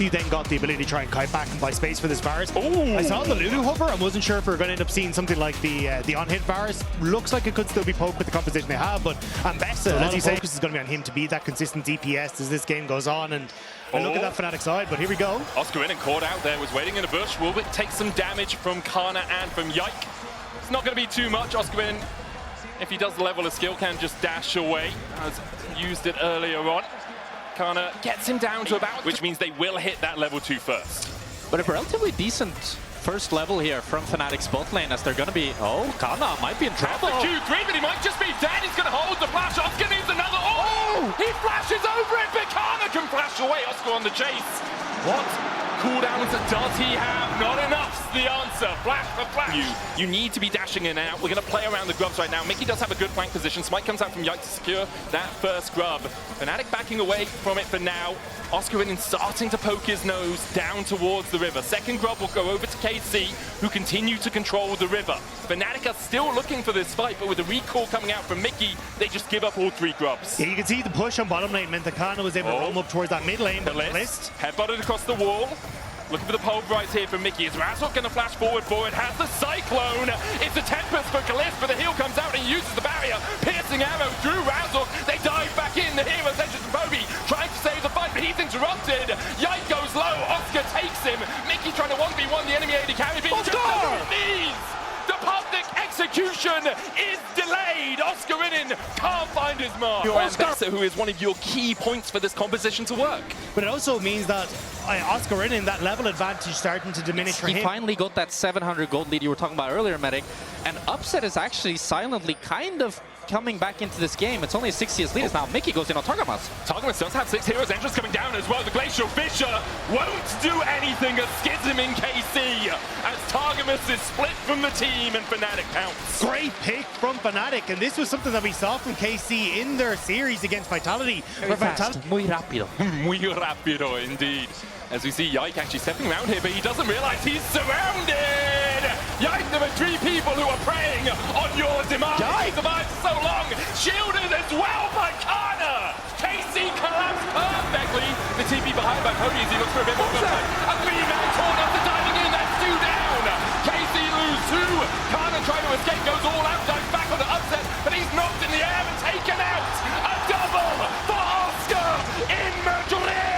He then got the ability to try and kite back and buy space for this Varus. I saw the Lulu hover. I wasn't sure if we were going to end up seeing something like the on-hit Varus. Looks like it could still be poked with the composition they have, but Ambessa, as you say, focus is going to be on him to be that consistent DPS as this game goes on. And look at that Fnatic side, but here we go. Oscar in and caught out there, was waiting in a bush. Will it take some damage from Kana and from Yike? It's not going to be too much. Oscar in, if he does the level of skill, can just dash away, as used it earlier on. Kana gets him down to about, which means they will hit that level 2 first. But a relatively decent first level here from Fnatic's bot lane, as they're going to be... Oh, Kana might be in trouble. That's the Q3, but he might just be dead. He's going to hold the flash. Oscar needs another... Oh! He flashes over it, but Kana can flash away. Oscar on the chase. What cooldowns does he have? Not enough's the answer. Flash for flash. You need to be dashing in and out. We're going to play around the grubs right now. Mickey does have a good flank position. Smite comes out from Yike to secure that first grub. Fnatic backing away from it for now. Oscar in starting to poke his nose down towards the river. Second grub will go over to KC, who continue to control the river. Fnatic are still looking for this fight, but with the recall coming out from Mickey, they just give up all 3 grubs. Yeah, you can see the push on bottom lane meant that Kana was able to roam up towards that mid lane. The list headbutted across the wall. Looking for the pulverize here from Mickey. Is Razork going to flash forward? Has the Cyclone. It's a Tempest for Kalist, but the heal comes out and he uses the barrier. Piercing arrow through Razork. They dive back in. The hero's entered from Chovy, trying to save the fight, but he's interrupted. Yike goes low. Oscar takes him. Mickey trying to 1v1 the enemy AD carry, but he just doesn't need. The public execution is delayed. Oscar Inin can't find his mark. Oscar, who is one of your key points for this composition to work. But it also means that Oscar Inin, that level advantage starting to diminish for him. He finally got that 700 gold lead you were talking about earlier, Medic. And Upset is actually silently kind of coming back into this game. It's only a 6 years lead. Now Mickey goes in on Targamas. Targamas does have 6 heroes. Entrance coming down as well. The Glacial Fisher won't do anything. A schism in KC as Targamas is split from the team and Fnatic pounce. Great pick from Fnatic, and this was something that we saw from KC in their series against Vitality. Very fast. Muy rápido. Muy rápido indeed. As we see Yike actually stepping around here, but he doesn't realize he's surrounded! Yike, there are 3 people who are preying on your demise. Yike survived so long, shielded as well by Kana! KC collapsed perfectly. The TP behind by Cody as he looks for a bit more gunfight. A 3-man torn after diving in, that's 2 down! KC lose 2, Kana trying to escape, goes all out, dives back on the upset, but he's knocked in the air and taken out! A double for Oscar in Madrid!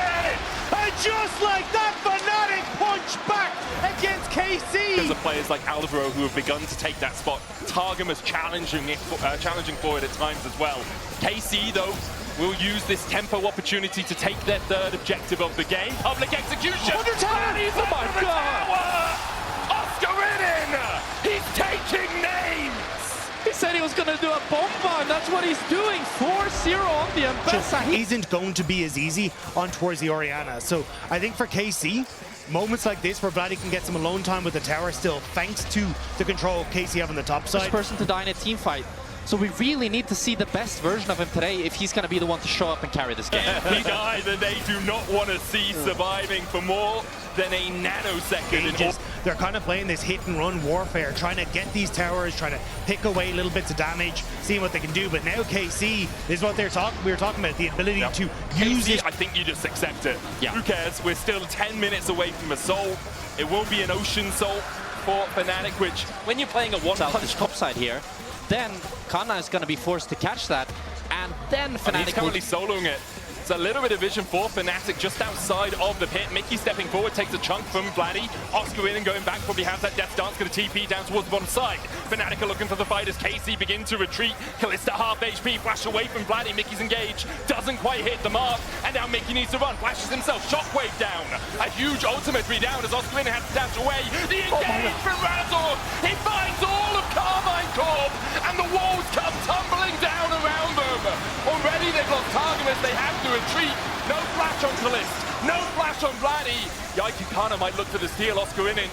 Just like that, Fnatic punch back against KC. There's players like Alvaro who have begun to take that spot. Targamas challenging for it at times as well. KC, though, will use this tempo opportunity to take their 3rd objective of the game. Public execution. Oh my God! Oscar Inin! He's taking names! He said he was going to do a bomba, and that's what he's doing. 4-0 on the Ambessa. Isn't going to be as easy on towards the Orianna. So I think for KC, moments like this where Vladdy can get some alone time with the tower still, thanks to the control KC have on the top side. First person to die in a team fight. So we really need to see the best version of him today if he's going to be the one to show up and carry this game. The guy that they do not want to see surviving for more than a nanosecond. They're kind of playing this hit-and-run warfare, trying to get these towers, trying to pick away little bits of damage, seeing what they can do. But now KC is what we were talking about, the ability to use it. I think you just accept it. Who cares? We're still 10 minutes away from a soul. It won't be an ocean soul for Fnatic, which when you're playing a one-punch top side here, then Kana is going to be forced to catch that, and then Fnatic he's currently soloing it. It's a little bit of vision for Fnatic just outside of the pit. Mickey stepping forward, takes a chunk from Vladdy. Oscar in and going back, probably has that death dance, going to TP down towards the bottom side. Fnatic are looking for the fight as KC begin to retreat. Kalista half HP, flash away from Vladdy. Mickey's engaged, doesn't quite hit the mark, and now Mickey needs to run. Flashes himself, shockwave down. A huge ultimate down as Oscar has to dash away. The engage from Razork. He finds all of Karmine Corp, and the walls come tumbling down around them. Already they've lost Targamas, they have to retreat. No flash on Kalist, no flash on Vladdy. Yike and Kana might look for the steal. Oscar Inin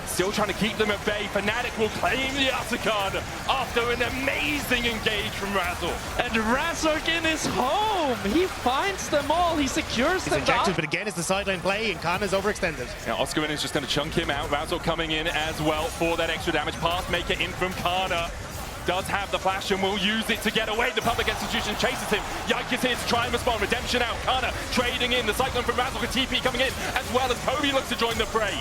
still trying to keep them at bay. Fnatic will claim the Atacon after an amazing engage from Razork. And Razork in his home. He finds them all. He secures them. He's injected, but again, it's the sideline play, and Kana's overextended. Now, Oscar Inin is just going to chunk him out. Razork coming in as well for that extra damage. Pathmaker in from Kana. does have the flash and will use it to get away. The public execution chases him. Yike is here to try and respond. Redemption out. Kana trading in. The cyclone from Razzle with TP coming in, as well as Chovy looks to join the fray.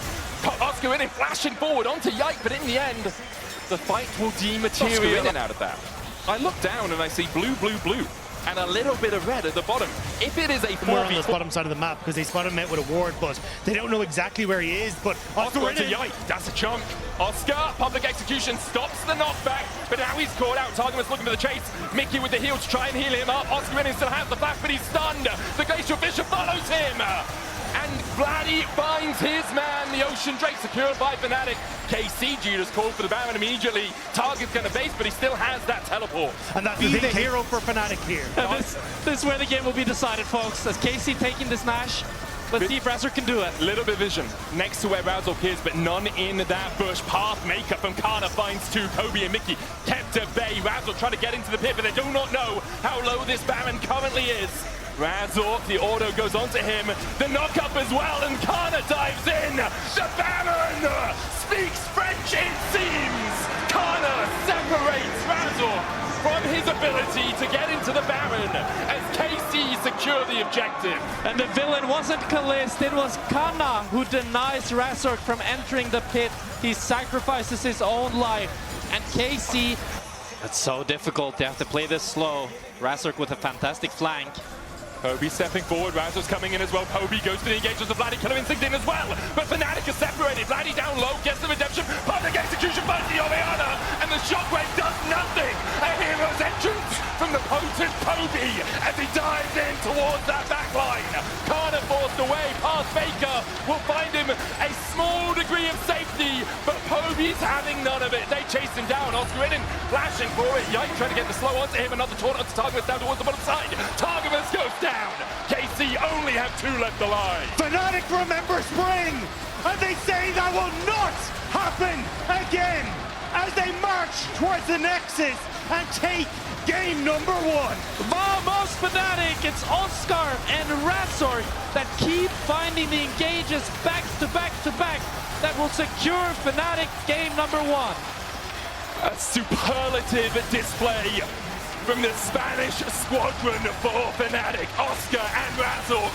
Oscar in flashing forward onto Yike, but in the end, the fight will dematerialize out of that. I look down and I see blue, blue, blue, and a little bit of red at the bottom. If it is a 4v4... More on this bottom side of the map because they spot him out with a ward, but they don't know exactly where he is. But Oscar into Yike, that's a chunk. Oscar, public execution, stops the knockback, but now he's caught out. Targamas looking for the chase. Mickey with the heal to try and heal him up. Oscar in still has the flash, but he's stunned. The Glacial Fisher follows him. And Vladdy finds his man, the Ocean Drake, secured by Fnatic. KC just called for the Baron immediately. Target's going to base, but he still has that teleport. And that's the hero for Fnatic here. This is where the game will be decided, folks. As KC taking this Nash, let's see if Razor can do it. Little bit of vision next to where Razzle is, but none in that bush. Path makeup from Kana finds two. Chovy and Mickey kept at bay. Razzle trying to get into the pit, but they do not know how low this Baron currently is. Razzle, the auto goes onto him, the knock-up as well, and Kana dives in! The Baron speaks French, it seems! Kana separates Razzle from his ability to get into the Baron as KC secure the objective. And the villain wasn't Kalist, it was Kana who denies Razork from entering the pit. He sacrifices his own life, and KC... It's so difficult, they have to play this slow. Razork with a fantastic flank. Chovy stepping forward, Razzle's coming in as well. Chovy goes to the engagements of Vladdy, Killer Instinct in as well. But Fnatic is separated. Vladdy down low, gets the redemption. Public execution by the Oriana, and the shockwave does nothing. A hero's entrance from the potent Chovy as he dives in towards that backline. Kana forced away, past Faker will find him a small degree of safety, but Chovey's having none of it. They chase him down. Oscar in flashing for it. Yike trying to get the slow onto him. Another taunt onto Targamas down towards the bottom side. Targamas goes down. KC only have two left alive. Fnatic remember spring, and they say that will not happen again as they march towards the Nexus and take game number one. Vamos Fnatic, it's Oscar and Razork that keep finding the engages back to back to back that will secure Fnatic game number one. A superlative display from the Spanish squadron for Fnatic. Oscar and Razzle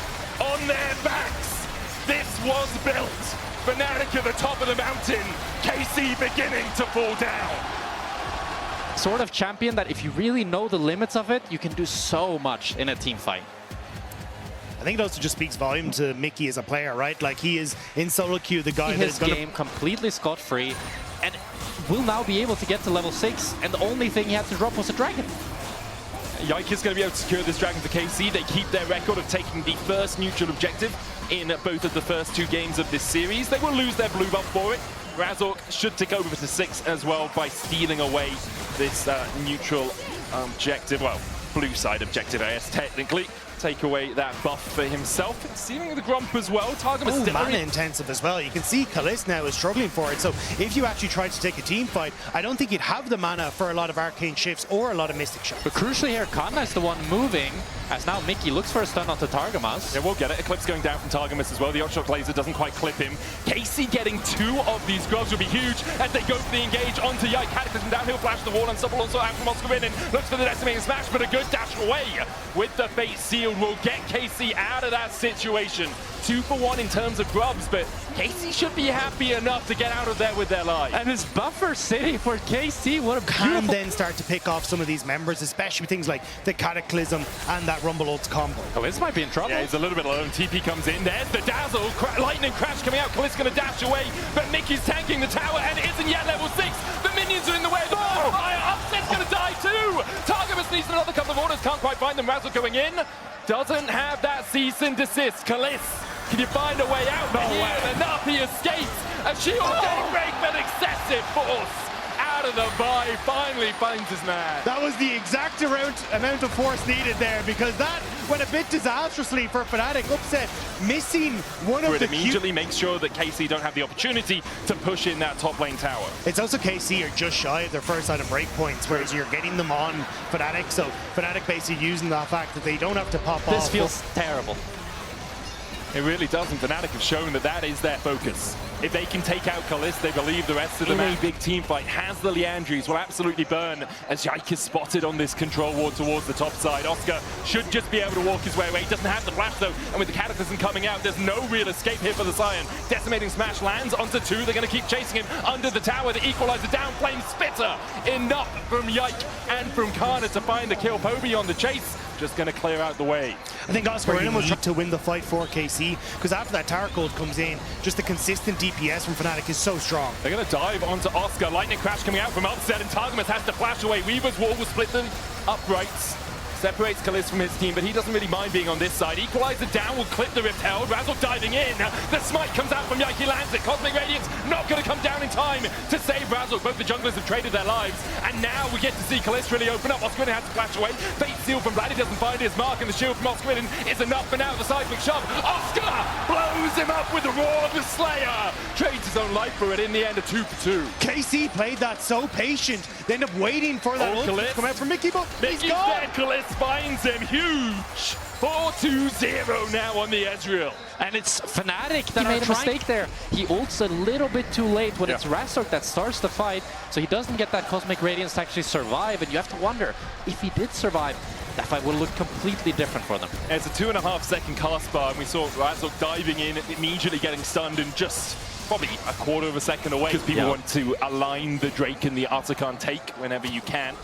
on their backs. This was built. Fnatic at the top of the mountain. KC beginning to fall down. Sort of champion that if you really know the limits of it, you can do so much in a team fight. I think it also just speaks volume to Mickey as a player, right? Like he is in solo queue, the guy that is his game completely scot-free, and will now be able to get to level 6, and the only thing he had to drop was a dragon. Yike is going to be able to secure this dragon for KC. They keep their record of taking the first neutral objective in both of the first two games of this series. They will lose their blue buff for it. Razork should take over to 6 as well by stealing away this neutral objective. Well, blue side objective, I guess, technically. Take away that buff for himself. Stealing the Grump as well. Targamas still mana intensive as well. You can see Kalist now is struggling for it. So if you actually try to take a team fight, I don't think you'd have the mana for a lot of arcane shifts or a lot of mystic shots. But crucially here, Kana is the one moving, as now Mickey looks for a stun onto Targamas. Yeah, we'll get it. Eclipse going down from Targamas as well. The Upshot laser doesn't quite clip him. KC getting 2 of these grubs will be huge as they go for the engage onto Yike. Cataclysm downhill, flash the wall, unstoppable also out from Oscar in and looks for the decimating smash, but a good dash away with the fate sealed will get KC out of that situation. 2 for 1 in terms of grubs, but KC should be happy enough to get out of there with their life. And this buffer city for KC, what a beautiful... Can then start to pick off some of these members, especially with things like the Cataclysm and that Rumble ults combo. Oh, this might be in trouble. Yeah, he's a little bit alone. TP comes in. There's the Dazzle. Lightning Crash coming out. Kalist's going to dash away, but Mickey's tanking the tower and it isn't yet level 6. The minions are in the way. The fire. Upset's going to die too. Targamas needs another couple of orders. Can't quite find them. Razzle going in. Doesn't have that cease and desist. Kalist, can you find a way out? No way. Enough. He escapes. A shield getting break, but excessive force. Out of the buy, finally finds his man. That was the exact amount of force needed there, because that went a bit disastrously for Fnatic. Upset, missing one of the... It immediately makes sure that KC don't have the opportunity to push in that top lane tower. It's also KC are just shy of their first item breakpoints, whereas you're getting them on Fnatic, so Fnatic basically using the fact that they don't have to pop off. This feels terrible. It really doesn't. Fnatic have shown that that is their focus. If they can take out Kalist, they believe the rest of them in a big team fight. Has the Leandries will absolutely burn as Yike is spotted on this control ward towards the top side. Oscar should just be able to walk his way away. He doesn't have the flash though, and with the Cataclysm coming out, there's no real escape here for the Sion. Decimating Smash lands onto 2. They're going to keep chasing him under the tower. The Equalizer down, Flame Spitter. Enough from Yike and from Kana to find the kill. Poby on the chase. Just going to clear out the way. I think Oscar was trying to win the fight for KC, because after that tower gold comes in, just the consistent DPS from Fnatic is so strong. They're going to dive onto Oscar. Lightning Crash coming out from Upset, and Targamas has to flash away. Weaver's wall will split them uprights. Separates Kalist from his team, but he doesn't really mind being on this side. Equalizer down will clip the Rift Herald. Razzle diving in. The smite comes out from Yike, lands it. Cosmic Radiance not going to come down in time to save Razzle. Both the junglers have traded their lives, and now we get to see Kalist really open up. Oscar has to flash away. Fate Seal from Vladdy doesn't find his mark, and the shield from Oscar is enough for now. The seismic shove. Oscar blows him up with the roar of the Slayer. Trades his own life for it in the end, a 2 for 2. KC played that so patient. They end up waiting for that ult to come out from Mickey, but Mickey's dead. Kalist finds him. Huge. 4-2-0 now on the Ezreal. And it's Fnatic that He made a mistake there. He ults a little bit too late when it's Razork that starts the fight, so he doesn't get that Cosmic Radiance to actually survive, and you have to wonder, if he did survive, that fight would look completely different for them. It's a 2.5 second cast bar, and we saw Razork diving in, immediately getting stunned, and just probably a quarter of a second away, because people want to align the Drake and the Artican take whenever you can.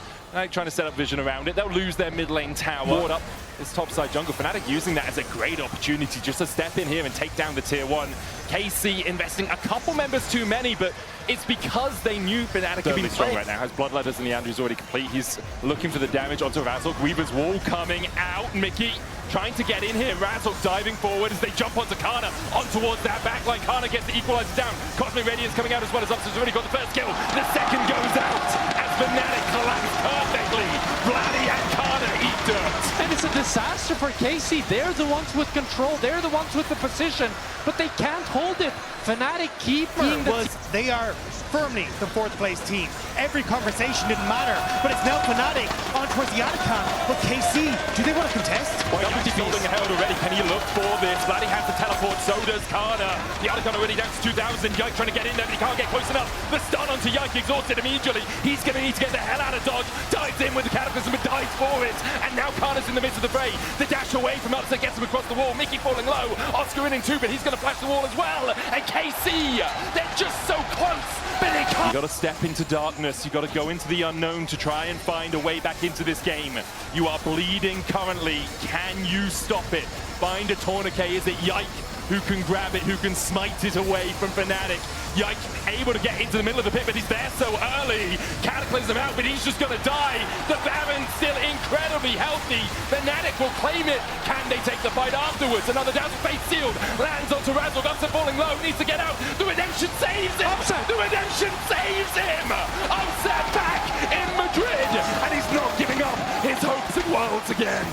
Trying to set up vision around it. They'll lose their mid lane tower. Ward up this topside jungle. Fnatic using that as a great opportunity just to step in here and take down the tier 1. KC investing a couple members too many, but it's because they knew Fnatic could be strong right now. Has Bloodletters and Leandry's already complete. He's looking for the damage onto Razork. Weaver's wall coming out. Mickey trying to get in here. Razork diving forward as they jump onto Kana, on towards that backline. Kana gets the Equalizer down. Cosmic Radiance coming out as well as Upset's already got the first kill. The second goes out as Fnatic collapse perfectly. Vladdy and Kana eat dirt. And it's a disaster for KC. They're the ones with control. They're the ones with the position, but they can't hold it. Fnatic keep being the they are firmly the 4th place team. Every conversation didn't matter, but it's now Fnatic on towards the Artican. But KC, do they want to contest? Yike's building ahead already. Can he look for this? Vladdy has the teleport, so does Kana. The Artican already down to 2,000. Yike trying to get in there, but he can't get close enough. The stun onto Yike, exhausted immediately. He's going to need to get the hell out of dodge. Dives in with the Cataclysm, but dives for it. And now Kana's in the midst of the fray. The dash away from Upset gets him across the wall. Mickey falling low. Oscar in too, but he's going to flash the wall as well. And KC, they're just so close, but they can't. You got to step into darkness. You got to go into the unknown to try and find a way back into this game. You are bleeding currently. Can you stop it? Find a tourniquet. Is it Yike who can grab it, who can smite it away from Fnatic? Yike able to get into the middle of the pit, but he's there so early. Cataclysm out, but he's just going to die. The Baron's still incredibly healthy. Fnatic will claim it. Can they take the fight afterwards? Another down to Fate Sealed. Lands onto Razzle. Upset falling low. Needs to get out. The Redemption saves him. Upset. The Redemption saves him. Upset back in Madrid. And he's not giving up his hopes and worlds again.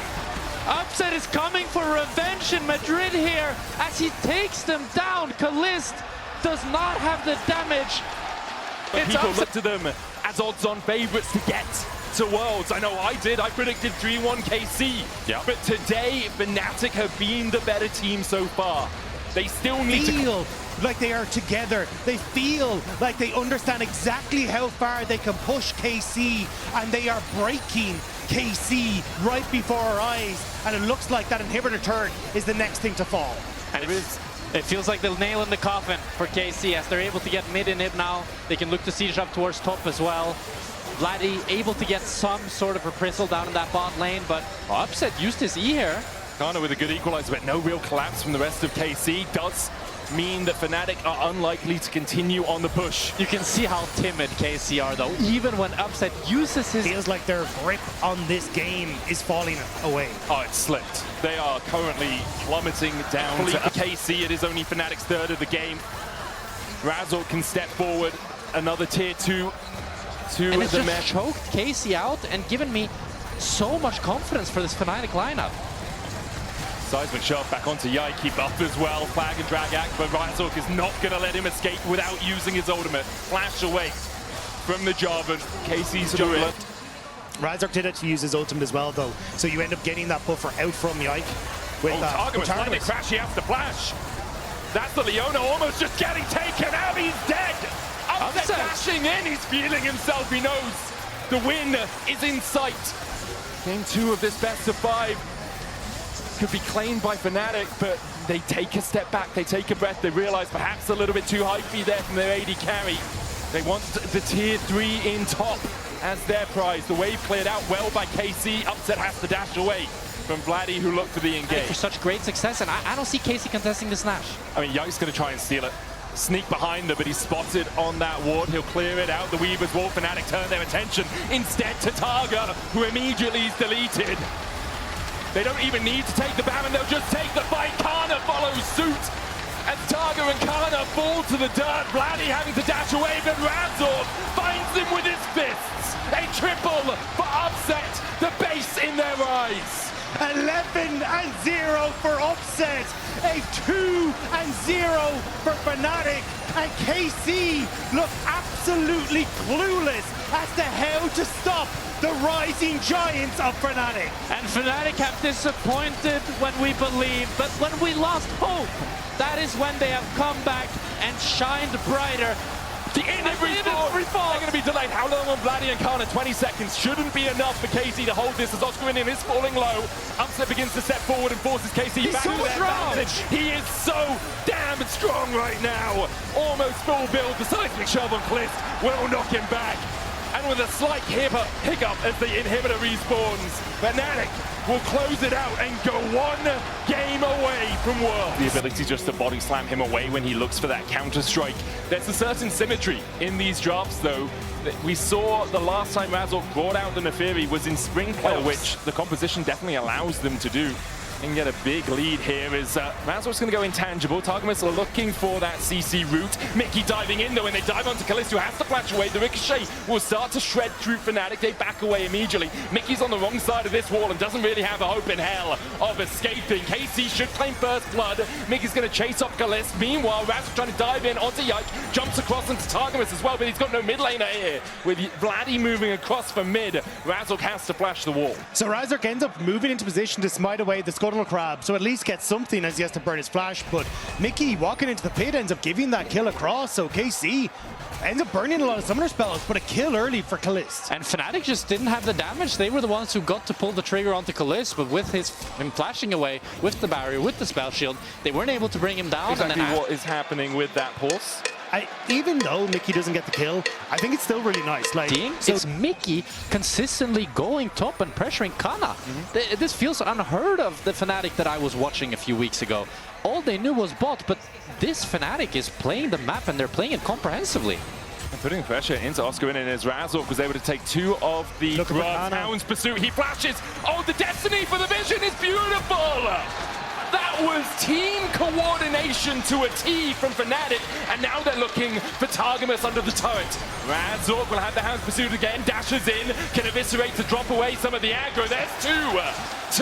Upset is coming for revenge in Madrid here as he takes them down. Kalist does not have the damage. But people look to them as odds-on favorites to get to Worlds. I know I did. I predicted 3-1 KC. But today, Fnatic have been the better team so far. They still need to feel like they are together. They feel like they understand exactly how far they can push KC, and they are breaking KC right before our eyes. And it looks like that inhibitor turret is the next thing to fall. And it feels like the nail in the coffin for KC as they're able to get mid inhib now. They can look to siege up towards top as well. Vladdy able to get some sort of reprisal down in that bot lane, but Upset used his E here. Kana with a good equalizer, but no real collapse from the rest of KC. Does mean that Fnatic are unlikely to continue on the push. You can see how timid KC are though, even when Upset uses his... Feels like their grip on this game is falling away. Oh, it's slipped. They are currently plummeting down to KC. It is only Fnatic's 3rd of the game. Razzle can step forward. Another tier 2 to and it's the just choked KC out and given me so much confidence for this Fnatic lineup. Seismic shove back onto Yike, he buffed as well. Flag and drag act, but Razork is not going to let him escape without using his ultimate. Flash away from the Jarvan. KC's jungler. Razork did it to use his ultimate as well, though. So you end up getting that buffer out from Yike. with Targamas finding Crash, he has to flash. That's the Leona almost just getting taken out, he's dead! Upset dashing in, he's feeling himself, he knows the win is in sight. Game 2 of this best of 5 could be claimed by Fnatic, but they take a step back, they take a breath, they realize perhaps a little bit too hypey there from their AD carry. They want the tier 3 in top as their prize. The wave cleared out well by KC, Upset has to dash away from Vladdy, who looked to be engaged. For such great success, and I don't see KC contesting this Nash. I mean, Young's going to try and steal it. Sneak behind her, but he's spotted on that ward. He'll clear it out. The Weaver's wall. Fnatic turn their attention instead to Targa, who immediately is deleted. They don't even need to take the Baron, they'll just take the fight. Karna follows suit. As Targa and Karna fall to the dirt, Vladdy having to dash away, but Razor finds him with his fists. A triple for Upset, the base in their eyes. 11-0 for Upset, a 2-0 for Fnatic, and KC look absolutely clueless as to how to stop the rising giants of Fnatic. And Fnatic have disappointed when we believed, but when we lost hope, that is when they have come back and shined brighter. The inhibitor fall. They're going to be delayed. How long on Vladdy and Karna? 20 seconds. Shouldn't be enough for KC to hold this as Oscarinian is falling low. Upset begins to step forward and forces KC back to their advantage. He is so damn strong right now. Almost full build. The seismic shove on Cliff will knock him back. And with a slight hiccup as the inhibitor respawns, Fnatic will close it out and go 1 game away from Worlds. The ability just to body slam him away when he looks for that counter strike. There's a certain symmetry in these drafts though. We saw the last time Razor brought out the Neferi was in spring playoffs, which the composition definitely allows them to do. And get a big lead here as Razor's going to go intangible. Targamas are looking for that CC route. Mickey diving in though, and they dive onto Callisto, has to flash away. The ricochet will start to shred through Fnatic. They back away immediately. Mickey's on the wrong side of this wall and doesn't really have a hope in hell of escaping. KC should claim first blood. Mickey's going to chase off Callisto. Meanwhile, Razor trying to dive in onto Yike. Jumps across into Targamas as well, but he's got no mid laner here. With Vladdy moving across from mid, Razor has to flash the wall. So Razor ends up moving into position to smite away the Scuttle Crab, so at least get something as he has to burn his flash, but Mickey walking into the pit ends up giving that kill across, so KC ends up burning a lot of summoner spells, but a kill early for Callisto. And Fnatic just didn't have the damage. They were the ones who got to pull the trigger onto Callisto, but with him flashing away, with the barrier, with the spell shield, they weren't able to bring him down. Exactly what is happening with that pulse. Even though Mickey doesn't get the kill, I think it's still really nice. Like, so it's Mickey consistently going top and pressuring Kana. This feels unheard of, the Fnatic that I was watching a few weeks ago. All they knew was bot, but this Fnatic is playing the map and they're playing it comprehensively. And putting pressure into Oscarinian as Razor was able to take 2 of the Hound's pursuit. He flashes. Oh, the destiny for the vision is beautiful! That was team coordination to a T from Fnatic, and now they're looking for Targamas under the turret. Razor will have the Hound's pursuit again, dashes in, can eviscerate to drop away some of the aggro. There's 2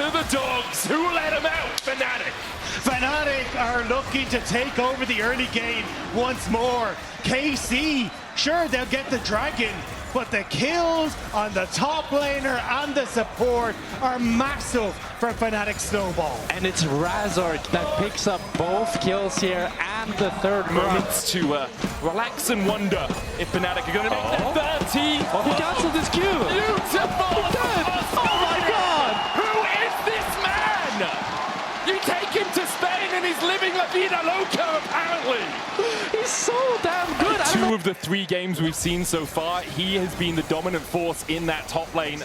to the dogs. Who let him out? Fnatic. Fnatic are looking to take over the early game once more. KC, sure, they'll get the dragon, but the kills on the top laner and the support are massive for Fnatic Snowball. And it's Razor that picks up both kills here and the third moments to relax and wonder if Fnatic are going to make their 13th. Oh, he canceled his Q. Beautiful! Oh my god! Who is this man? You take him to Spain and he's living La Vida Loca, apparently. He's so damn good. 2 of the 3 games we've seen so far, he has been the dominant force in that top lane.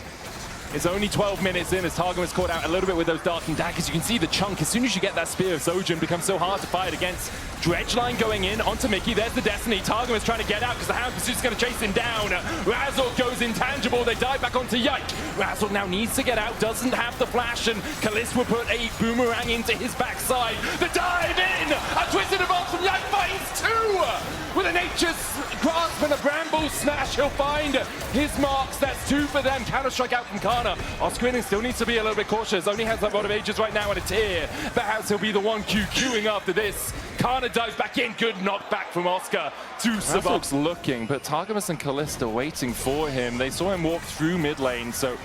It's only 12 minutes in as Targamas caught out a little bit with those darting daggers. You can see the chunk. As soon as you get that Spear of Zojin, becomes so hard to fight against. Dredgeline going in onto Mickey. There's the Destiny. Targamas trying to get out because the Hound Pursuit's going to chase him down. Razor goes intangible. They dive back onto Yike. Razor now needs to get out. Doesn't have the flash, and Callisto will put a boomerang into his backside. The dive in! A twisted advance from Yike finds 2! With a Nature's Grasp and a Bramble Smash, he'll find his marks. That's 2 for them. Counter-strike out from Karna. Oscarinian still needs to be a little bit cautious. Only has that Rod of Ages right now and a tier. Perhaps he'll be the one queuing after this. Karna dives back in. Good knockback from Oscar to survive. Looking, but Targamas and Callisto waiting for him. They saw him walk through mid lane, so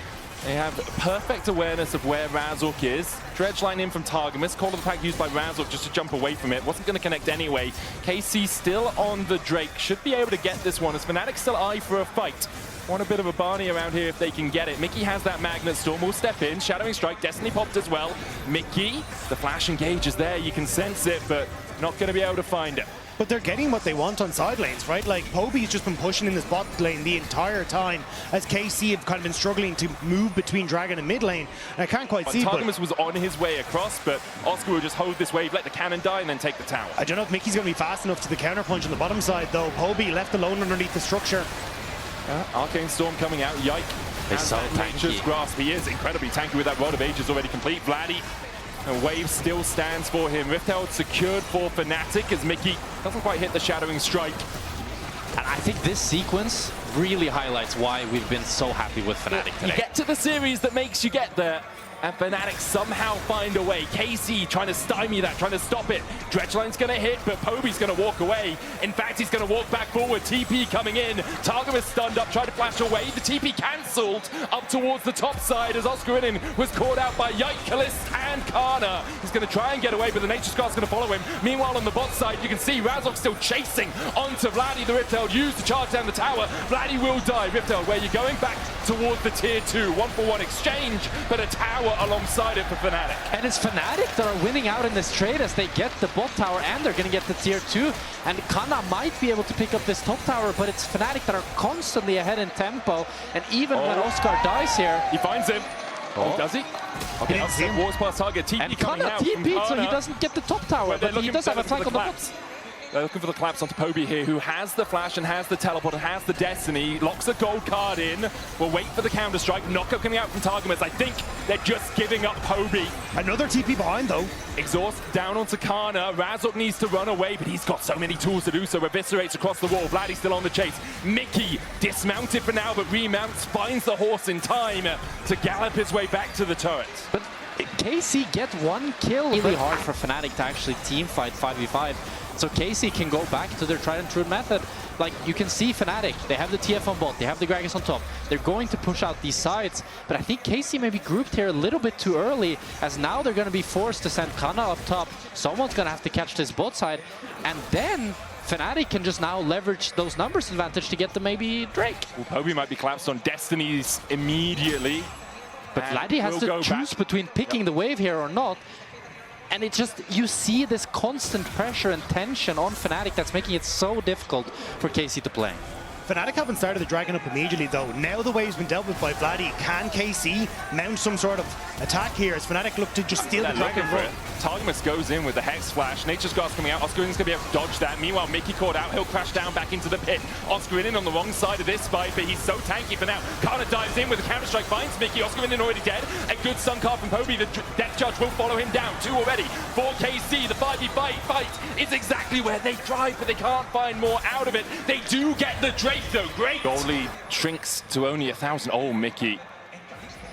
They have perfect awareness of where Razork is. Dredgeline in from Targamas. Call of the Pack used by Razork just to jump away from it. Wasn't going to connect anyway. KC still on the Drake. Should be able to get this one as Fnatic still eye for a fight. Want a bit of a Barney around here if they can get it. Mickey has that Magnet Storm. Will step in. Shadowing Strike. Destiny popped as well. Mickey, the flash engage is there. You can sense it, but not going to be able to find it. But they're getting what they want on side lanes, right? Like, Poby's just been pushing in this bot lane the entire time as KC have kind of been struggling to move between Dragon and mid lane. And I can't quite see, Targamas was on his way across, but Oscar will just hold this wave, let the cannon die, and then take the tower. I don't know if Mickey's going to be fast enough to the counterpunch on the bottom side, though. Poby left alone underneath the structure. Arcane Storm coming out. Yike. He's so Nature's tanky. Grasp. He is incredibly tanky with that Rod of Ages already complete. Vladdy. And wave still stands for him. Rift Herald secured for Fnatic as Mickey doesn't quite hit the Shadowing Strike. And I think this sequence really highlights why we've been so happy with Fnatic today. You get to the series that makes you get there, and Fnatic somehow find a way. KC trying to stymie that, trying to stop it. Dredgeline's going to hit, but Poby's going to walk away. In fact, he's going to walk back forward. TP coming in. Targamas stunned up, tried to flash away. The TP cancelled up towards the top side as Oscar was caught out by Yike, Kalist, and Kana. He's going to try and get away, but the Nature's Grasp is going to follow him. Meanwhile, on the bot side, you can see Razork still chasing onto Vladdy. The Rift Herald used to charge down the tower. Vladdy will die. Rift Herald, where you're going back towards the tier 2. 1-for-1 exchange, but a tower alongside it for Fnatic. And it's Fnatic that are winning out in this trade as they get the bot tower and they're going to get the tier 2. And Kana might be able to pick up this top tower, but it's Fnatic that are constantly ahead in tempo. And even when Oscar dies here... He finds him. Oh, does he? Okay, upset Wars past target. TP And coming Kana out from TP'd, so he Kana. doesn't get the top tower, but he does have a flank on the bot. They're looking for the collapse onto Poby here, who has the flash and has the teleport and has the destiny. Locks a gold card in. We'll wait for the counter strike. Knockup coming out from Targamas. I think they're just giving up Poby. Another TP behind, though. Exhaust down onto Kana. Razork needs to run away, but he's got so many tools to do so. Eviscerates across the wall. Vladdy's still on the chase. Mickey dismounted for now, but remounts, finds the horse in time to gallop his way back to the turret. But KC get one kill. Really hard for Fnatic to actually team fight 5v5. So KC can go back to their tried and true method. Like, you can see Fnatic, they have the TF on bot, they have the Gragas on top. They're going to push out these sides, but I think KC may be grouped here a little bit too early, as now they're going to be forced to send Kana up top. Someone's going to have to catch this bot side, and then Fnatic can just now leverage those numbers advantage to get the maybe Drake. Well, Poby might be collapsed on Destinies immediately. But Vladdy has to choose between picking the wave here or not. And it just, you see this constant pressure and tension on Fnatic that's making it so difficult for KC to play. Fnatic haven't started the Dragon up immediately, though. Now the wave's been dealt with by Vladdy. Can KC mount some sort of attack here as Fnatic look to just steal the Dragon run? Targamas goes in with the Hex Flash. Nature's Grasp coming out. Oscarin's going to be able to dodge that. Meanwhile, Mickey caught out. He'll crash down back into the pit. Oscarin on the wrong side of this fight, but he's so tanky for now. Kana dives in with a counter-strike, finds Mickey. Oscarin already dead. A good stun card from Poby. The Death Judge will follow him down. 2 already. For KC, the 5v5 fight is exactly where they drive, but they can't find more out of it. They do get the Drake, though. Great. Gold lead shrinks to only 1,000. Oh, Mickey.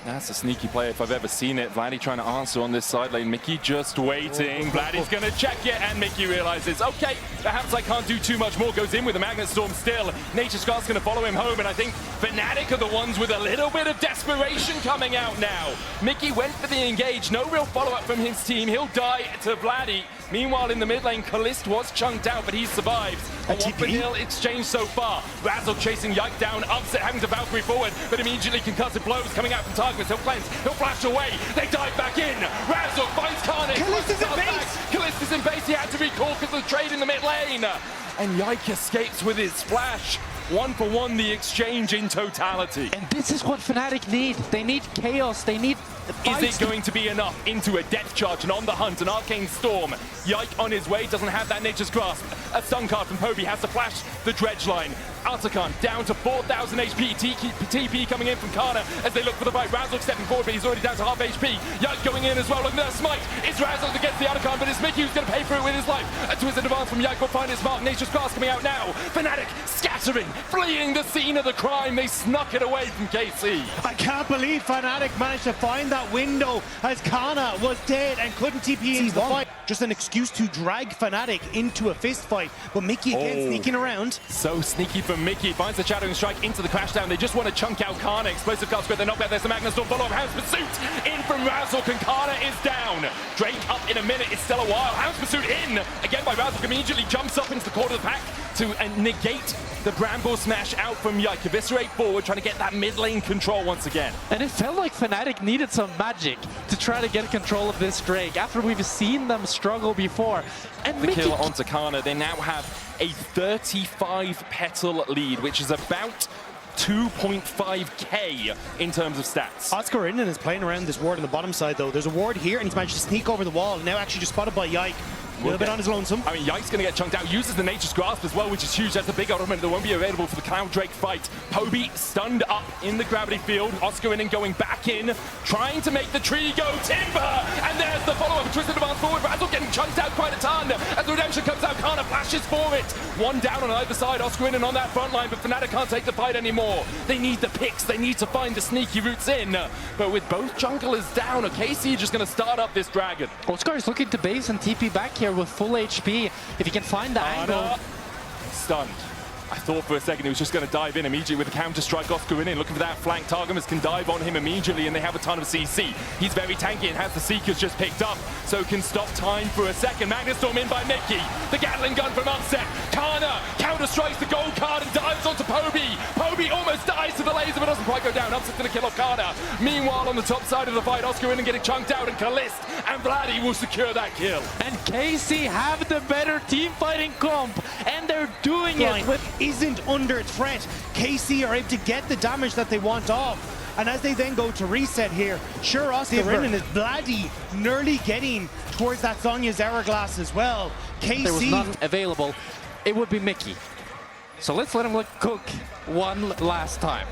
That's a sneaky play if I've ever seen it. Vladdy trying to answer on this side lane. Mickey just waiting. Vladdy's going to check it, and Mickey realizes, okay, perhaps I can't do too much more. Goes in with the Magnet Storm still. Nature's Grasp going to follow him home, and I think Fnatic are the ones with a little bit of desperation coming out now. Mickey went for the engage. No real follow-up from his team. He'll die to Vladdy. Meanwhile, in the mid lane, Kalist was chunked out, but he survives. A 1-for-0 exchange so far. Razork chasing Yike down, upset, having to Valkyrie forward, but immediately concussive blows coming out from Targamas. He'll cleanse, he'll flash away. They dive back in. Razork finds Carnage. Kalist is in base. Kalist is in base. He had to recall because of the trade in the mid lane. And Yike escapes with his flash. 1-for-1 the exchange in totality. And this is what Fnatic need. They need chaos. They need fights. Is it going to be enough into a Death Charge and on the hunt, an Arcane Storm? Yike on his way, doesn't have that Nature's Grasp. A stun card from Poby has to flash the Dredgeline. Artakan down to 4,000 HP. TP coming in from Kana as they look for the fight. Razork stepping forward, but he's already down to half HP. Yike going in as well. Look at that smite. It's Razork that gets the Artakan, but it's Mickey who's going to pay for it with his life. A twisted advance from Yike will find his mark. Nature's Grasp coming out now. Fnatic scattering, fleeing the scene of the crime. They snuck it away from KC. I can't believe Fnatic managed to find that window as Kana was dead and couldn't TP into the fight. just an excuse to drag Fnatic into a fist fight. But Mickey again sneaking around. So sneaky from Mickey, finds the Shadowing Strike into the crashdown. They just want to chunk out Karna. Explosive cast square, they're knocked out. There's the Magnus Storm, follow-up Hound's Pursuit in from Razork, and Karna is down. Drake up in a minute, it's still a while. Hound's Pursuit in, again by Razork, immediately jumps up into the corner of the pack to negate the Bramble Smash out from Yike. Eviscerate forward, trying to get that mid lane control once again. And it felt like Fnatic needed some magic to try to get control of this Drake after we've seen them struggle before. And The Mickey kill onto Karna. They now have a 35 petal lead, which is about 2.5k in terms of stats. Oscar Inden is playing around this ward on the bottom side though. There's a ward here and he's managed to sneak over the wall, and now actually just spotted by Yike. A little bit on his lonesome. I mean, Yike's going to get chunked out. Uses the Nature's Grasp as well, which is huge. That's a big element that won't be available for the Cloud Drake fight. Poby stunned up in the gravity field. Oscar Inden going back in, trying to make the tree go timber. And there's the follow-up. Twisted advance forward. Razork getting chunked out quite a ton. As the redemption comes out, Karna flashes for it. One down on either side. Oscar Inden on that front line, but Fnatic can't take the fight anymore. They need the picks. They need to find the sneaky routes in. But with both junglers down, KC just going to start up this dragon. Oscar is looking to base and TP back here with full HP. If he can find the angle. Stunned. I thought for a second he was just going to dive in immediately with a counter-strike. Oscar Inden looking for that flank. Targamas can dive on him immediately, and they have a ton of CC. He's very tanky and has the Seekers just picked up, so can stop time for a second. Magnus Storm in by Mickey. The Gatling gun from Upset. Karna counter-strikes the gold card and dives onto Poby. Poby almost dies to the laser, but doesn't quite go down. Upset's going to kill off Karna. Meanwhile, on the top side of the fight, Oscar Inden getting chunked out, and Kalist and Vladdy will secure that kill. And KC have the better team fighting comp, and they're doing it with isn't under threat. KC are able to get the damage that they want off. And as they then go to reset here, sure, Oscar Inden is bloody, nearly getting towards that Sonya's Hourglass as well. KC... There was none available. It would be Mickey. So let's let him cook one last time.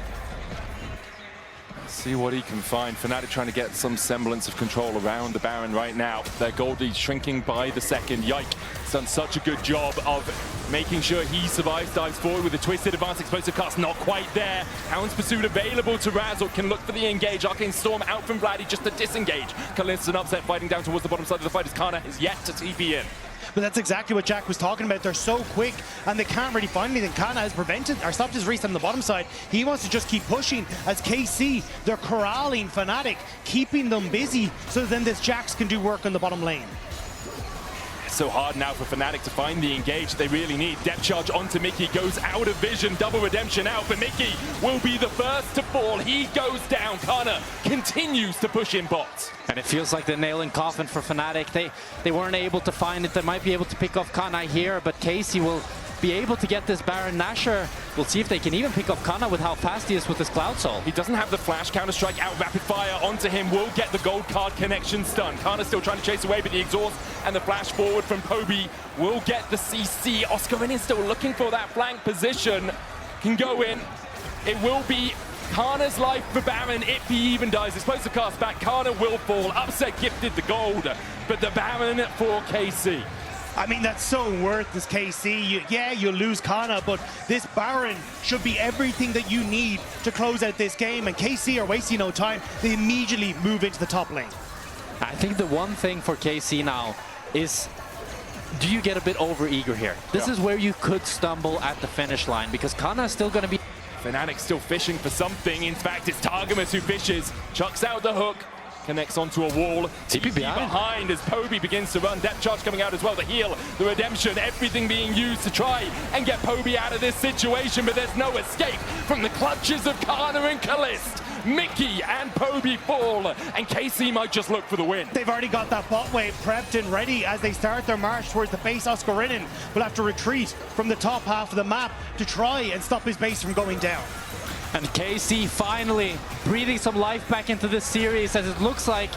See what he can find. Fnatic trying to get some semblance of control around the Baron right now. Their gold lead shrinking by the second. Yike has done such a good job of making sure he survives, dives forward with a twisted advanced explosive cast. Not quite there. Hound's Pursuit available to Razork. Can look for the engage. Arcane Storm out from Vladdy just to disengage. Kalist and Upset fighting down towards the bottom side of the fight as Karna is yet to TP in. But that's exactly what Jack was talking about. They're so quick and they can't really find anything. Karna has prevented or stopped his reset on the bottom side. He wants to just keep pushing as KC, they're corralling Fnatic, keeping them busy so then this Jax can do work on the bottom lane. So hard now for Fnatic to find the engage they really need. Depth charge onto Mickey, goes out of vision, double redemption out, but Mickey will be the first to fall. He goes down. Karna continues to push in bots. And it feels like the nail in coffin for Fnatic. They weren't able to find it. They might be able to pick off Karna here, but KC will be able to get this Baron. Nashor, we'll see if they can even pick off Karna with how fast he is with his Cloud Soul. He doesn't have the flash. Counter-strike out, rapid fire onto him. Will get the gold card connection stun. Karna still trying to chase away, but the exhaust and the flash forward from Poby will get the CC. Oscar Inden still looking for that flank position. Can go in. It will be Karna's life for Baron if he even dies. Explosive cast back. Karna will fall. Upset gifted the gold, but the Baron for KC. I mean, that's so worth this KC. Yeah, you lose Karna, but this Baron should be everything that you need to close out this game. And KC are wasting no time. They immediately move into the top lane. I think the one thing for KC now is, do you get a bit over-eager here? This is where you could stumble at the finish line, because Karna is still going to be... Fnatic still fishing for something. In fact, it's Targamas who fishes, chucks out the hook, connects onto a wall. TP behind as Poby begins to run. Depth charge coming out as well. The heal, the redemption, everything being used to try and get Poby out of this situation, but there's no escape from the clutches of Karna and Kalist. Mickey and Poby fall, and KC might just look for the win. They've already got that bot wave prepped and ready as they start their march towards the base. Oscar Inden will have to retreat from the top half of the map to try and stop his base from going down. And KC finally breathing some life back into this series, as it looks like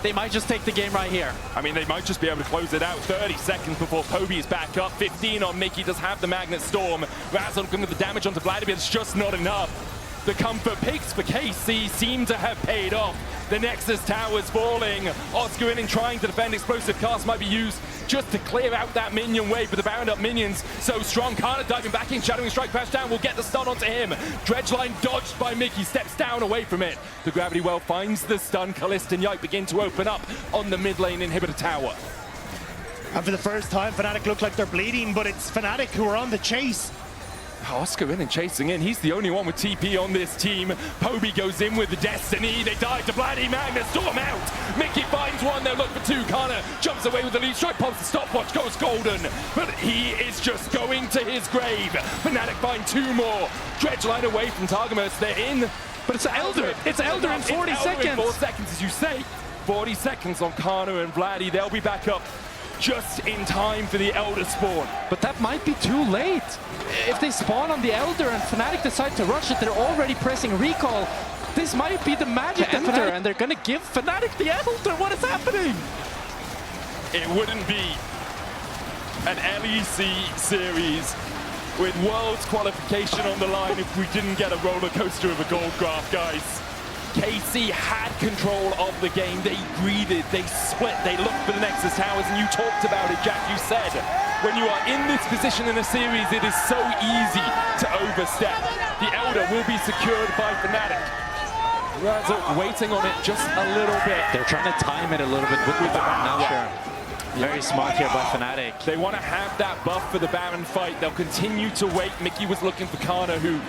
they might just take the game right here. I mean, they might just be able to close it out. 30 seconds before Poby is back up. 15 on Mickey, does have the Magnet Storm. Razork looking at the damage onto Vladimir, it's just not enough. The comfort picks for KC seem to have paid off. The Nexus tower's falling. Oscar Inden trying to defend. Explosive cast might be used just to clear out that minion wave, but the bound up minions so strong. Karna diving back in, Shadowing Strike crash down, will get the stun onto him. Dredgeline dodged by Mickey, steps down away from it. The Gravity Well finds the stun. Kalist and Yike begin to open up on the mid lane inhibitor tower. And for the first time, Fnatic look like they're bleeding, but it's Fnatic who are on the chase. Oscar in and chasing in. He's the only one with TP on this team. Poby goes in with the Destiny. They die to Bloody Magnus. Storm out. Mickey finds one. They'll look for two. Kana jumps away with the lead strike. Pumps the stopwatch. Goes golden. But he is just going to his grave. Fnatic find two more. Dredge line away from Targamas. They're in. But it's Elder. It's Elder in 40 seconds. 4 seconds, as you say. 40 seconds on Kana and Vladdy. They'll be back up just in time for the Elder spawn. But that might be too late. If they spawn on the Elder and Fnatic decide to rush it, they're already pressing recall. This might be the magic to enter, and they're gonna give Fnatic the Elder. What is happening? It wouldn't be an LEC series with Worlds qualification on the line if we didn't get a roller coaster of a gold graph, guys. KC had control of the game. They greeded, they split, they looked for the Nexus Towers, and you talked about it, Jack. You said, when you are in this position in a series, it is so easy to overstep. The Elder will be secured by Fnatic. Razzle waiting on it just a little bit. They're trying to time it a little bit with the Baron now. Very smart here by Fnatic. They want to have that buff for the Baron fight. They'll continue to wait. Mickey was looking for Kana, who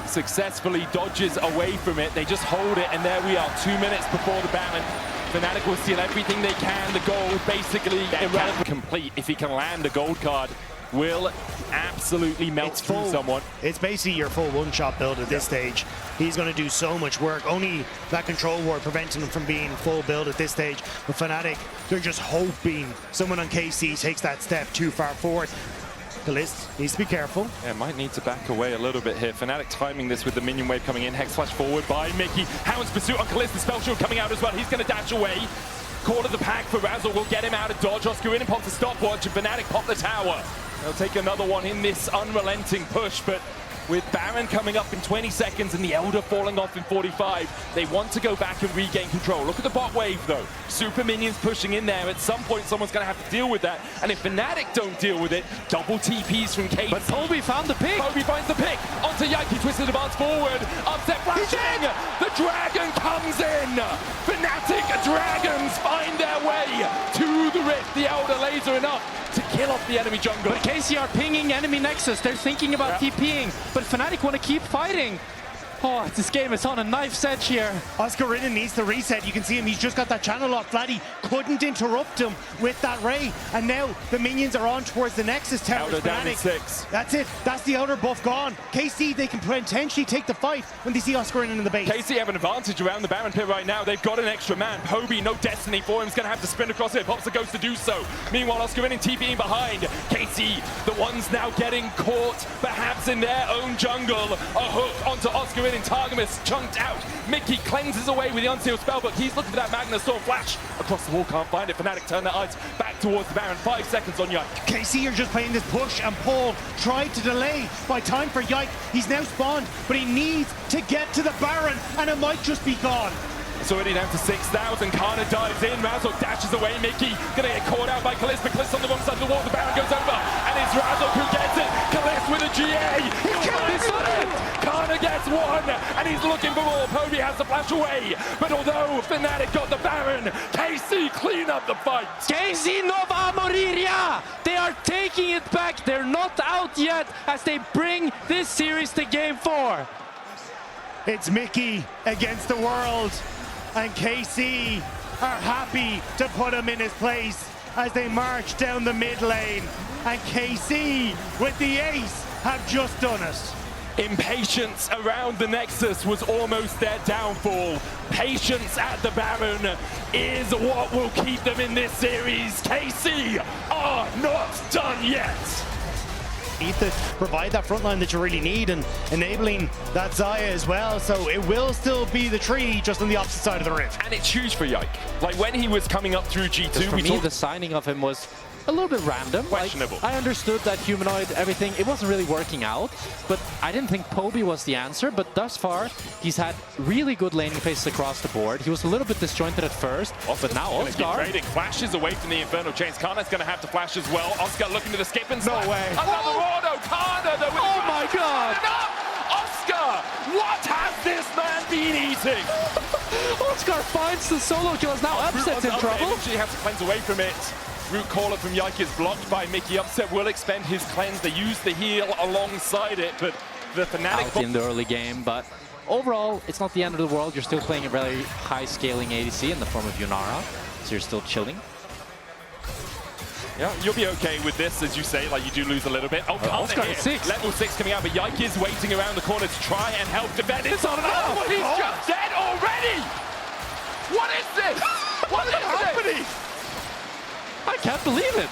successfully dodges away from it. They just hold it, and there we are, 2 minutes before the Baron. Fnatic will steal everything they can. The goal is basically irrelevant. Complete. If he can land a gold card, will absolutely melt through someone. It's basically your full one-shot build at this stage. He's going to do so much work. Only that control ward preventing him from being full build at this stage. But Fnatic, they're just hoping someone on KC takes that step too far forward. Kalist needs to be careful. Yeah, might need to back away a little bit here. Fnatic timing this with the minion wave coming in. Hex flash forward by Mickey. Hound's pursuit on Kalist. The spell shield coming out as well. He's going to dash away. Call of the pack for Razzle will get him out of dodge. Oscar in and pops the stopwatch, and Fnatic pop the tower. They'll take another one in this unrelenting push, but with Baron coming up in 20 seconds and the Elder falling off in 45, they want to go back and regain control. Look at the bot wave, though. Super minions pushing in there. At some point, someone's going to have to deal with that. And if Fnatic don't deal with it, double TPs from KC. But Poby found the pick. Poby finds the pick. Onto Yike, twisted advance forward. Upset flashing. The dragon comes in. Fnatic Dragons find their way to the rift. The Elder laser enough to kill off the enemy jungle. But KC are pinging enemy Nexus. They're thinking about TPing, but Fnatic want to keep fighting. Oh, this game is on a knife's edge here. Oscar Ridden needs to reset. You can see him. He's just got that channel lock. Vladdy couldn't interrupt him with that ray. And now the minions are on towards the Nexus towers. Elder down in 6. That's it. That's the Elder buff gone. KC, they can potentially take the fight when they see Oscar Ridden in the base. KC have an advantage around the Baron pit right now. They've got an extra man. Poby, no destiny for him. He's going to have to sprint across it. Pops the ghost to do so. Meanwhile, Oscar Ridden TPing behind. KC, the ones now getting caught, perhaps in their own jungle. A hook onto Oscar Ridden. Targamas chunked out. Mickey cleanses away with the unsealed spellbook. He's looking for that Magnus Storm flash. Across the wall, can't find it. Fnatic turn their eyes back towards the Baron. 5 seconds on Yike. KC are just playing this push and pull. Tried to delay by time for Yike. He's now spawned, but he needs to get to the Baron, and it might just be gone. It's already down to 6,000. Kana dives in. Razzle dashes away. Mickey gonna get caught out by Kalist. But Kalist on the wrong side of the wall. The Baron goes over. And it's Razzle who gets it. Kalist with a GA. He's got it. Kana gets one. And he's looking for more. Poby has to flash away. But although Fnatic got the Baron, KC clean up the fight. KC no va moriria! They are taking it back. They're not out yet as they bring this series to game 4. It's Mickey against the world. And KC are happy to put him in his place as they march down the mid lane. And KC, with the ace, have just done it. Impatience around the Nexus was almost their downfall. Patience at the Baron is what will keep them in this series. KC are not done yet. Need to provide that front line that you really need and enabling that Xayah as well, so it will still be the tree just on the opposite side of the rift. And it's huge for Yike. Like when he was coming up through G2, for me, the signing of him was a little bit random. Questionable. Like, I understood that humanoid, everything, it wasn't really working out, but I didn't think Poby was the answer. But thus far, he's had really good laning phases across the board. He was a little bit disjointed at first, but now Oscar trading flashes away from the Infernal Chains. Kana's going to have to flash as well. Oscar looking to the skip and no way. Another auto. Kana, though. Oh my God. Oscar, what has this man been eating? Oscar finds the solo kill. Is now Upset's in trouble. She has to cleanse away from it. Root caller from Yike is blocked by Mickey. Upset will expend his cleanse. They use the heal alongside it, but the Fnatic Out in the early game, but overall, it's not the end of the world. You're still playing a very high-scaling ADC in the form of Yunara, so you're still chilling. Yeah, you'll be okay with this, as you say, like you do lose a little bit. Oh, Oscar at 6. Level 6 coming out, but Yike is waiting around the corner to try and help defend. It's on enough! Oh, he's just dead already! What is this? What is happening? I can't believe it.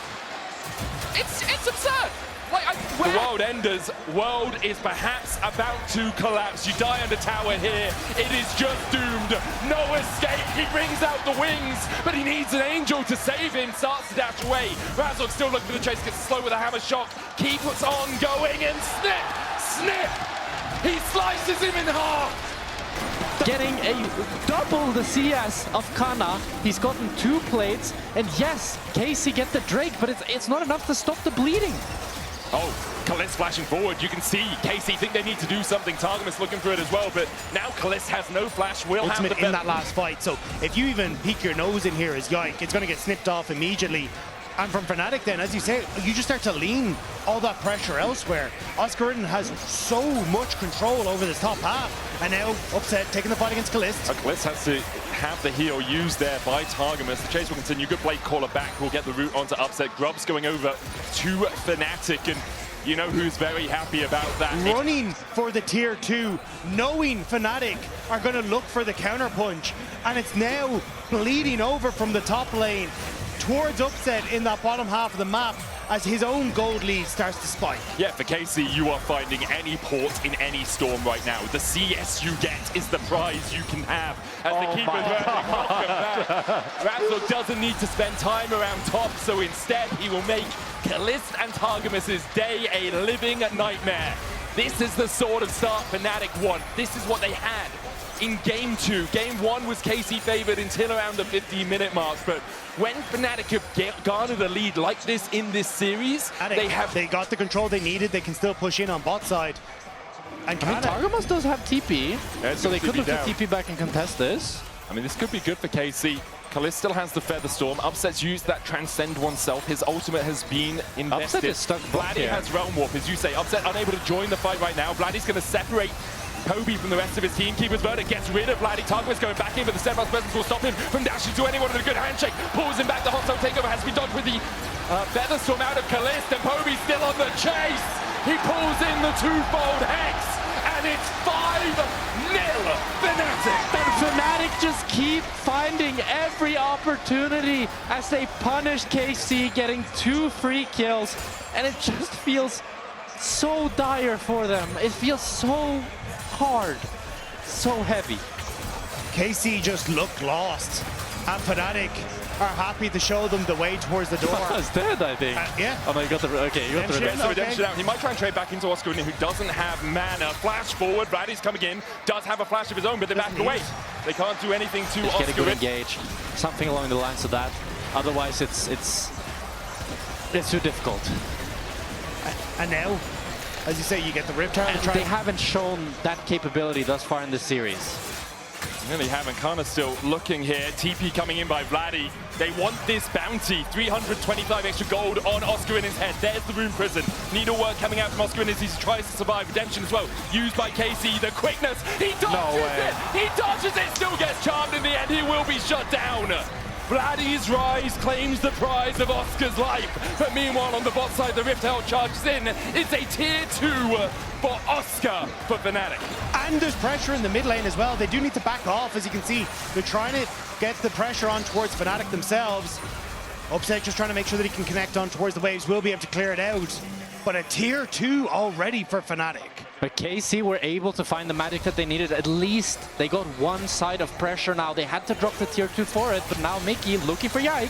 It's absurd! Like, the world enders. World is perhaps about to collapse. You die under tower here. It is just doomed. No escape. He brings out the wings, but he needs an angel to save him. Starts to dash away. Razork still looking for the chase. Gets slow with a hammer shot. Keeps on going and snip, snip. He slices him in half. Getting a double the CS of Kana. He's gotten 2 plates, and yes, KC get the Drake, but it's not enough to stop the bleeding. Oh, Kalist flashing forward. You can see KC think they need to do something. Targamas looking for it as well, but now Kalist has no flash. Will have the in that last fight. So if you even peek your nose in here as Yike, it's going to get snipped off immediately. And from Fnatic then, as you say, you just start to lean all that pressure elsewhere. Oscarin has so much control over this top half. And now Upset taking the fight against Kalist. Kalist has to have the heal used there by Targamas. The chase will continue. Good blade caller back. Will get the route onto Upset. Grub's going over to Fnatic, and you know who's very happy about that. Running for the tier 2, knowing Fnatic are going to look for the counter punch. And it's now bleeding over from the top lane towards Upset in that bottom half of the map as his own gold lead starts to spike. Yeah, for KC, you are finding any port in any storm right now. The CS you get is the prize you can have. As the keeper's running, welcome back. Razork doesn't need to spend time around top, so instead he will make Kalist and Targamas' day a living nightmare. This is the sort of start Fnatic want. This is what they had in Game 2. Game 1 was KC favored until around the 15-minute mark, but when Fnatic have garnered a lead like this in this series, they got the control they needed. They can still push in on bot side. And I mean, Targamas does have TP, so they could look to TP back and contest this. I mean, this could be good for KC. Kalist still has the Feather Storm. Upset's used that Transcend oneself. His ultimate has been invested. Upset is stuck. Vladdy has Realm Warp, as you say. Upset unable to join the fight right now. Vladdy's going to separate Chovy from the rest of his team. Keeper's Verdict gets rid of Vladdy. Targamas going back in, but the Steadfast Presence will stop him from dashing to anyone with a good handshake. Pulls him back. The hostile takeover has to be dodged with the Feather Storm out of Kalist, and Chovy still on the chase. He pulls in the twofold Hex, and it's 5-0 Fnatic. And Fnatic just keep finding every opportunity as they punish KC, getting 2 free kills, and it just feels so dire for them. It feels so hard, so heavy. KC just looked lost, and Fnatic are happy to show them the way towards the door. I was dead, I think. Yeah. Oh no, you got the redemption out. He might try and trade back into Oscar, who doesn't have mana. Flash forward. Vladdy's coming in. Does have a flash of his own, but they're back away. They can't do anything to Oscar. Get a good engage. Something along the lines of that. Otherwise, it's too difficult. And now, as you say, you get the Riptide. And they haven't shown that capability thus far in the series. Really haven't. Kana still looking here. TP coming in by Vladdy. They want this bounty. 325 extra gold on Oscar in his head. There's the Rune Prison. Needlework coming out from Oscar as he tries to survive. Redemption as well. Used by KC. The quickness. He dodges it. He dodges it. Still gets charmed in the end. He will be shut down. Vladdy's rise claims the prize of Oscar's life. But meanwhile, on the bot side, the Rift Herald charges in. It's a tier 2 for Oscar for Fnatic. And there's pressure in the mid lane as well. They do need to back off, as you can see. They're trying to get the pressure on towards Fnatic themselves. Upset just trying to make sure that he can connect on towards the waves. Will be able to clear it out. But a tier 2 already for Fnatic. But KC were able to find the magic that they needed. At least they got one side of pressure now. They had to drop the tier 2 for it, but now Mickey looking for Yike.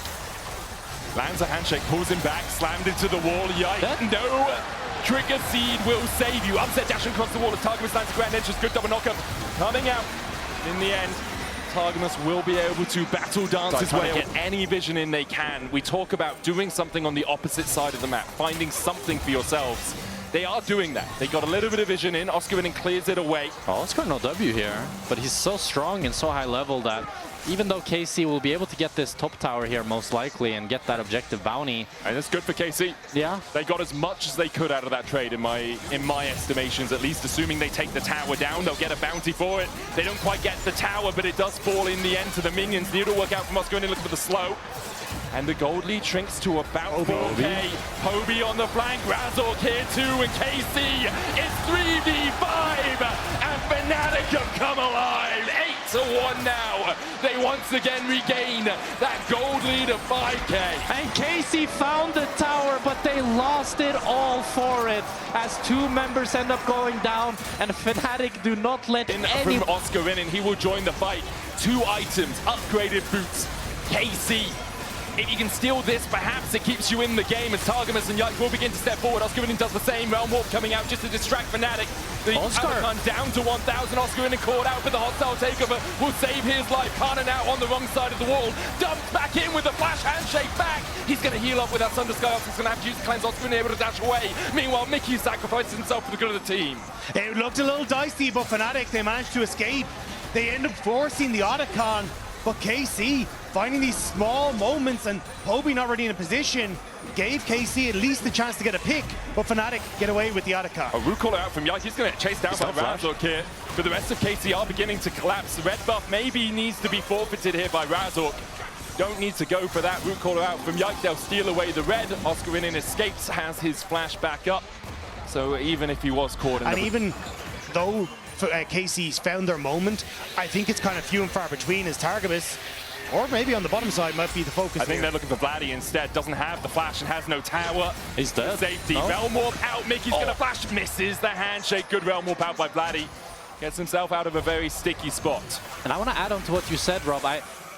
Lands a handshake, pulls him back, slammed into the wall. Yike, no! Trigger Seed will save you. Upset dashing across the wall as Targamas lands grand entrance. Good double knockup coming out. In the end, Targamas will be able to battle dance his way, get any vision in they can. We talk about doing something on the opposite side of the map, finding something for yourselves. They are doing that. They got a little bit of vision in. Oscar Winning clears it away. Oh, Oscar no W here, but he's so strong and so high level that even though KC will be able to get this top tower here most likely and get that objective bounty. And it's good for KC. Yeah. They got as much as they could out of that trade in my estimations, at least assuming they take the tower down. They'll get a bounty for it. They don't quite get the tower, but it does fall in the end to the minions. Need to work out from Oscar Winning, looking for the slow. And the gold lead shrinks to about 4K. Chovy on the flank, Razork here too, and KC is 3v5, and Fnatic have come alive. 8-1 now. They once again regain that gold lead of 5K. And KC found the tower, but they lost it all for it, as 2 members end up going down, and Fnatic do not let any... From Oscar Winning, he will join the fight. 2 items, upgraded boots. KC. If you can steal this, perhaps it keeps you in the game as Targamas and Yike will begin to step forward. Oscar Winning does the same. Realm Warp coming out just to distract Fnatic. The Avakan down to 1,000. Oscar Winning caught out for the hostile takeover. Will save his life. Kana now on the wrong side of the wall. Dumped back in with the flash handshake back. He's going to heal up with that Thunder Sky. Oscar's going to have to use the cleanse. Oscar Winning able to dash away. Meanwhile, Mickey sacrifices himself for the good of the team. It looked a little dicey, but Fnatic, they managed to escape. They end up forcing the Avakan, but KC finding these small moments, and Chovy not already in a position gave KC at least the chance to get a pick, but Fnatic get away with the Avakan. A root caller out from Yike. He's going to chase down by Razork here, but the rest of KC are beginning to collapse. The red buff maybe needs to be forfeited here by Razork. Don't need to go for that root caller out from Yike. They'll steal away the red. Oscar Winning escapes, has his flash back up. So even if he was caught in even though KC's found their moment, I think it's kind of few and far between as Targamas, or maybe on the bottom side, might be the focus. I think they're looking for Vladdy instead. Doesn't have the flash and has no tower. He's dead. Safety. Realm Warp out. Mickey's going to flash. Misses the handshake. Good Realm Warp out by Vladdy. Gets himself out of a very sticky spot. And I want to add on to what you said, Rob.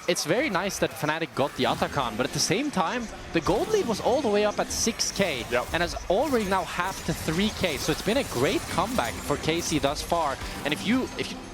It's very nice that Fnatic got the Avakan, but at the same time, the gold lead was all the way up at 6K and has already now halved to 3K. So it's been a great comeback for KC thus far. And if you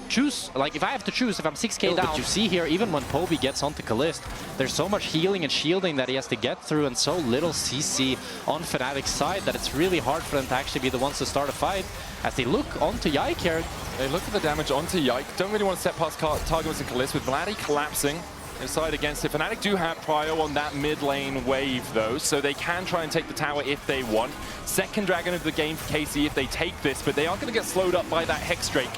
choose, like if I have to choose, if I'm 6K down, but you see here, even when Chovy gets onto Kalist, there's so much healing and shielding that he has to get through, and so little CC on Fnatic's side that it's really hard for them to actually be the ones to start a fight. As they look onto Yike here. They look at the damage onto Yike. Don't really want to step past Targamas and Kalist with Vladdy collapsing. Inside against it. Fnatic do have prio on that mid lane wave though, so they can try and take the tower if they want. Second dragon of the game for KC if they take this, but they are going to get slowed up by that Hex Drake.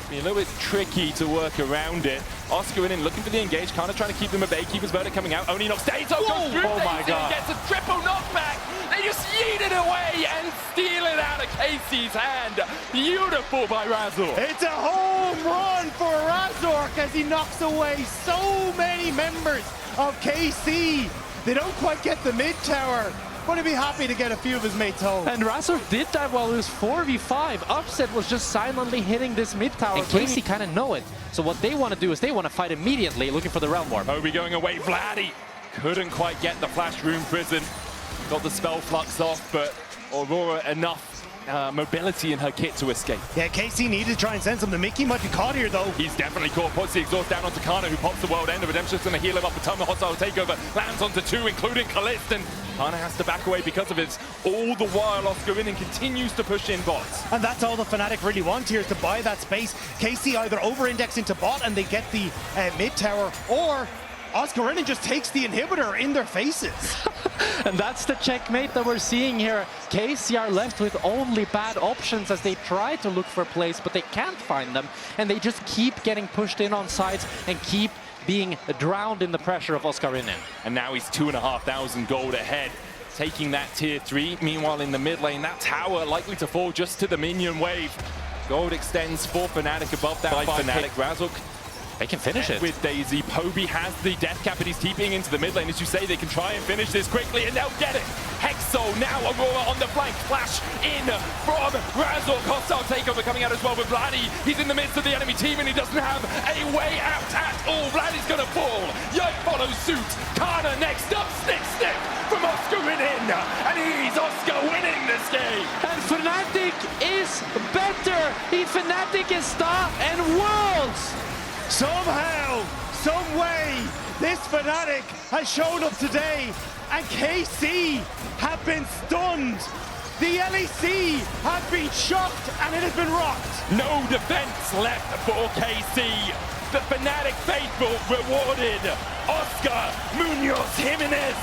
Be a little bit tricky to work around it. Oscar Winning looking for the engage, kind of trying to keep them at bay. Keeper's Verdict coming out. Only knocks Dato goes through. Oh my god. Gets a triple knockback. They just yeet it away and steal it out of KC's hand. Beautiful by Razork. It's a home run for Razork as he knocks away so many members of KC. They don't quite get the mid tower. But he'd be happy to get a few of his mates home. And Razork did that while it was 4v5. Upset was just silently hitting this mid tower. And KC kind of know it. So what they want to do is they want to fight immediately, looking for the Realm Warp. Chovy going away. Vladdy couldn't quite get the Flash Room Prison. Got the spell flux off, but Aurora enough mobility in her kit to escape. Yeah, KC needed to try and send something. Mickey might be caught here though. He's definitely caught. Puts the exhaust down onto Kana, who pops the world end. The Redemption's going to heal him up a ton. The hostile takeover lands onto 2, including Kalist, and Kana has to back away because of it. All the while, Oscar Winning continues to push in bots. And that's all the Fnatic really want here, is to buy that space. KC either over-index into bot and they get the mid tower, or Oscar Winning just takes the inhibitor in their faces. And that's the checkmate that we're seeing here. KC are left with only bad options as they try to look for plays, but they can't find them. And they just keep getting pushed in on sides and keep being drowned in the pressure of Oscar Winning. And now he's 2,500 gold ahead, taking that tier 3. Meanwhile, in the mid lane, that tower likely to fall just to the minion wave. Gold extends for Fnatic above that. By Fnatic, Razork. They can finish it. With Daisy, Chovy has the death cap and he's TPing into the mid lane. As you say, they can try and finish this quickly and they'll get it. Hexo now, Aurora on the flank, flash in from Razork. Hostile takeover coming out as well with Vladdy. He's in the midst of the enemy team and he doesn't have a way out at all. Vladdy's gonna fall. Yike follows suit. Kana next up, stick from Oscar Winning. And he's Oscar winning this game. And Fnatic is better. Fnatic is star and worlds. Somehow, some way, this Fnatic has shown up today, and KC have been stunned The LEC has been shocked and it has been rocked. No defense left for KC. The Fnatic faithful rewarded. Oscar Munoz Jimenez